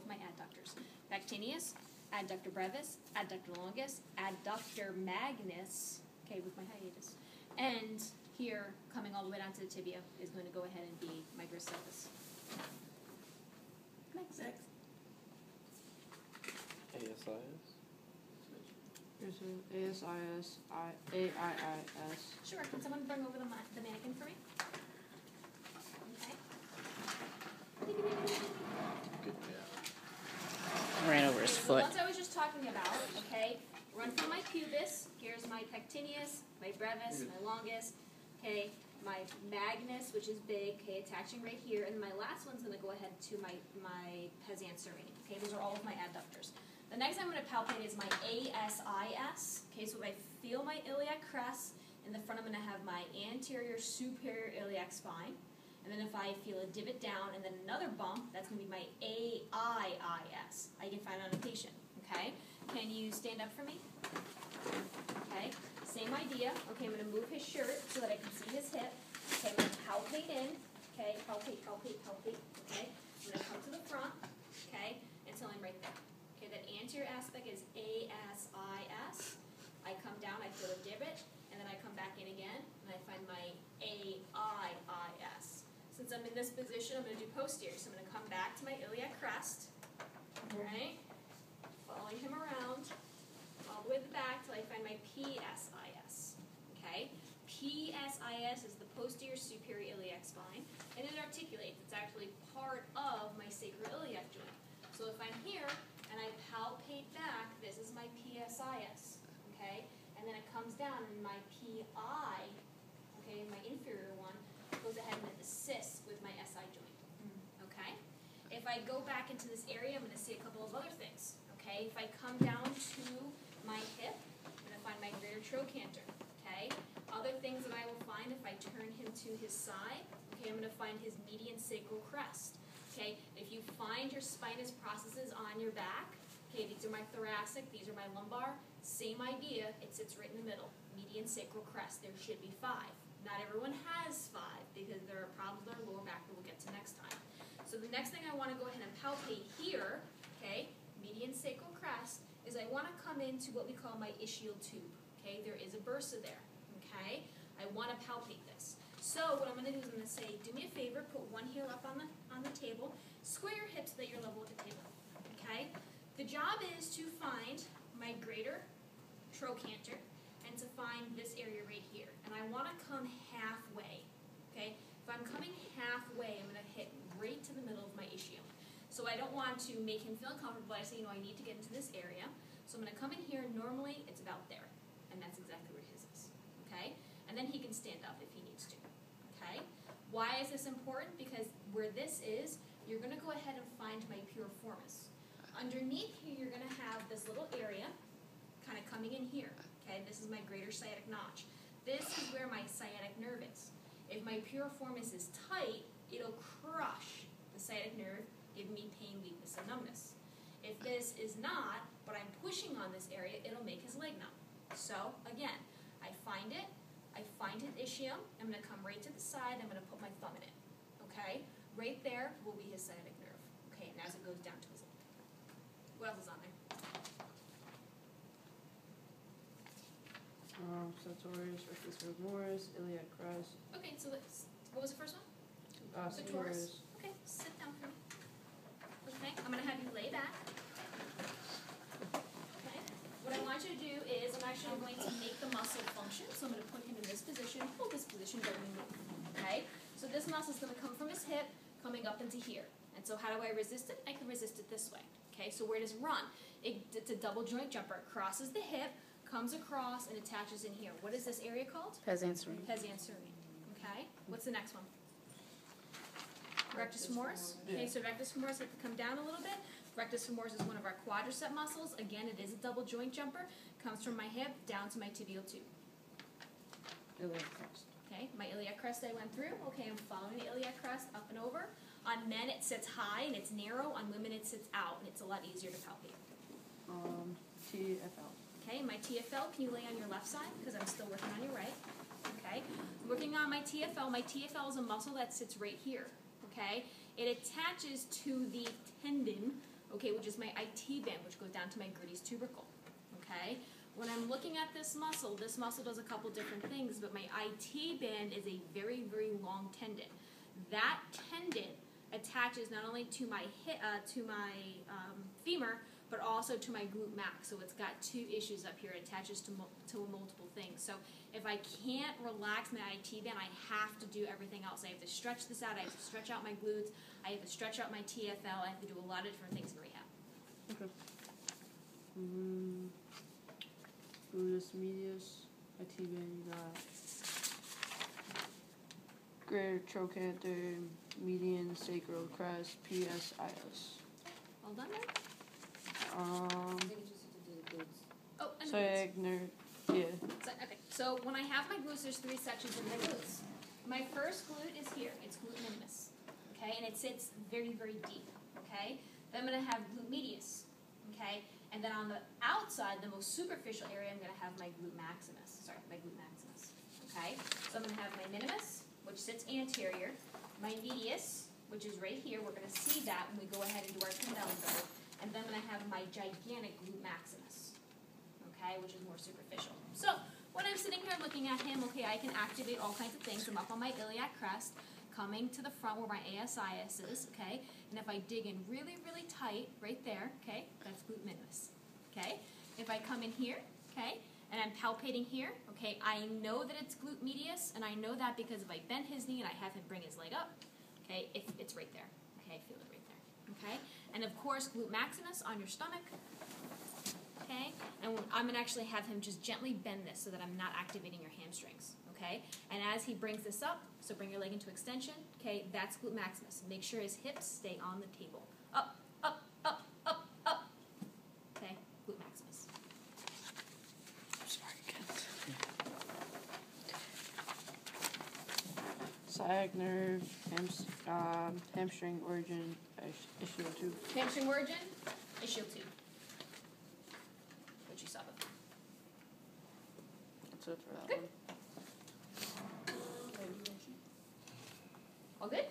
my adductors. Pectineus, adductor brevis, adductor longus, adductor magnus, okay, with my hiatus. And here, coming all the way down to the tibia, is going to go ahead and be my gracilis. Next. ASIS? ASIS, AIIS. Sure, can someone bring over the mannequin for me? Good job. Ran over his So foot. the ones I was just talking about, okay, run through my pubis. Here's my pectineus, my brevis, my longus, okay, my magnus, which is big, okay, attaching right here, and then my last one's going to go ahead to my pezanserine. Okay, those are all of my adductors. The next I'm going to palpate is my ASIS. Okay, so if I feel my iliac crest, in the front I'm going to have my anterior superior iliac spine. And then if I feel a divot down and then another bump, that's going to be my AIIS. I can find on a patient. Okay, can you stand up for me? Okay, same idea. Okay, I'm going to move his shirt so that I can see his hip. Okay, I'm going to palpate in. Okay, palpate. Okay, I'm going to come to the front. Okay, until I'm right there. Okay, that anterior aspect is ASIS. I come down, I feel a divot, and then I come back in again, and I find my AIIS. Since I'm in this position, I'm going to do posterior. So I'm going to come back to my iliac crest, right? Following him around, all the way to the back till I find my PSIS. Okay? PSIS is the posterior superior iliac spine, and it articulates. It's actually part of my sacroiliac joint. So if I'm here and I palpate back, this is my PSIS. Okay? And then it comes down, and my PI, okay, my inferior one, goes ahead and assists with my SI joint. Okay? If I go back into this area, I'm going to see a couple of other things. Okay? If I come down to my hip, I'm going to find my greater trochanter. Okay? Other things that I will find if I turn him to his side, okay, I'm going to find his median sacral crest. Okay? If you find your spinous processes on your back, okay, these are my thoracic, these are my lumbar, same idea, it sits right in the middle. Median sacral crest, there should be 5. Not everyone has 5 because there are problems with their lower back that we'll get to next time. So the next thing I want to go ahead and palpate here, okay, median sacral crest, is I want to come into what we call my ischial tube. Okay, there is a bursa there. Okay, I want to palpate this. So what I'm going to do is I'm going to say, do me a favor, put one heel up on the table, square your hips so that you're level with the table. Okay, the job is to find my greater trochanter and to find this area right here. And I want to come halfway. Okay, if I'm coming halfway, I'm going to hit right to the middle of my ischium. So I don't want to make him feel uncomfortable. I say, I need to get into this area. So I'm going to come in here. Normally, it's about there. And that's exactly where his is. Okay? And then he can stand up if he needs to. Okay? Why is this important? Because where this is, you're going to go ahead and find my piriformis. Underneath here, you're going to have this little area kind of coming in here. Okay? This is my greater sciatic notch. This is where my sciatic nerve is. If my piriformis is tight, it'll crush the sciatic nerve, give me pain, weakness, and numbness. If this is not, but I'm pushing on this area, it'll make his leg numb. So, again, I find his ischium, I'm going to come right to the side, I'm going to put my thumb in it. Okay? Right there will be his sciatic nerve. Okay, and as it goes down to his leg. What else is on there? Sartorius, rectus femoris, iliac crest. Okay, so what was the first one? Sartorius. Okay, sit down for me. Okay, I'm going to have you lay back. Okay, what I want you to do is I'm actually going to make the muscle function. So I'm going to put him in this position, hold this position, don't move. Okay, so this muscle is going to come from his hip, coming up into here. And so how do I resist it? I can resist it this way. Okay, so where does it run? It's a double joint jumper. It crosses the hip, comes across, and attaches in here. What is this area called? Pezanserine. Pezanserine. Okay, what's the next one? Rectus femoris. Okay, so rectus femoris, have to come down a little bit. Rectus femoris is one of our quadricep muscles. Again, it is a double joint jumper. Comes from my hip down to my tibial tube. Iliac crest. Okay, my iliac crest I went through. Okay, I'm following the iliac crest up and over. On men, it sits high and it's narrow. On women, it sits out and it's a lot easier to palpate. TFL. Okay, my TFL, can you lay on your left side? Because I'm still working on your right. Okay, working on my TFL. My TFL is a muscle that sits right here. Okay, it attaches to the tendon okay, which is my IT band, which goes down to my gluteus tubercle, okay? When I'm looking at this muscle does a couple different things, but my IT band is a very, very long tendon. That tendon attaches not only to my femur, but also to my glute max. So it's got two issues up here. It attaches to multiple things. So if I can't relax my IT band, I have to do everything else. I have to stretch this out. I have to stretch out my glutes. I have to stretch out my TFL. I have to do a lot of different things in rehab. Okay. Gluteus medius, IT band, you got greater trochanter, median sacral crest, PSIS. All done then? Um, I think it's just to do the glutes. Oh, and the glutes. sciatic nerve, yeah. So, okay, so when I have my glutes, there's three sections in my glutes. My first glute is here. It's glute minimus, okay? And it sits very, very deep, okay? Then I'm going to have glute medius, okay? And then on the outside, the most superficial area, I'm going to have my glute maximus. Okay? So I'm going to have my minimus, which sits anterior, my medius, which is right here. We're going to see that when we go ahead and do our down go. And then I'm going to have my gigantic glute maximus, okay, which is more superficial. So when I'm sitting here looking at him, okay, I can activate all kinds of things. I'm up on my iliac crest, coming to the front where my ASIS is, okay? And if I dig in really, really tight, right there, okay, that's glute minimus, okay? If I come in here, okay, and I'm palpating here, okay, I know that it's glute medius, and I know that because if I bend his knee and I have him bring his leg up, okay, it's right there, okay, I feel it right there, okay? And of course, glute maximus on your stomach, okay? And I'm gonna actually have him just gently bend this so that I'm not activating your hamstrings, okay? And as he brings this up, so bring your leg into extension, okay, that's glute maximus. Make sure his hips stay on the table. Up, up, up, up, up. Okay, glute maximus. Sorry, kids. Sciatic nerve, hamstring origin, ischial tube. Hamstring origin, ischial tube. Which you saw before. That's it for that Good. one. All good?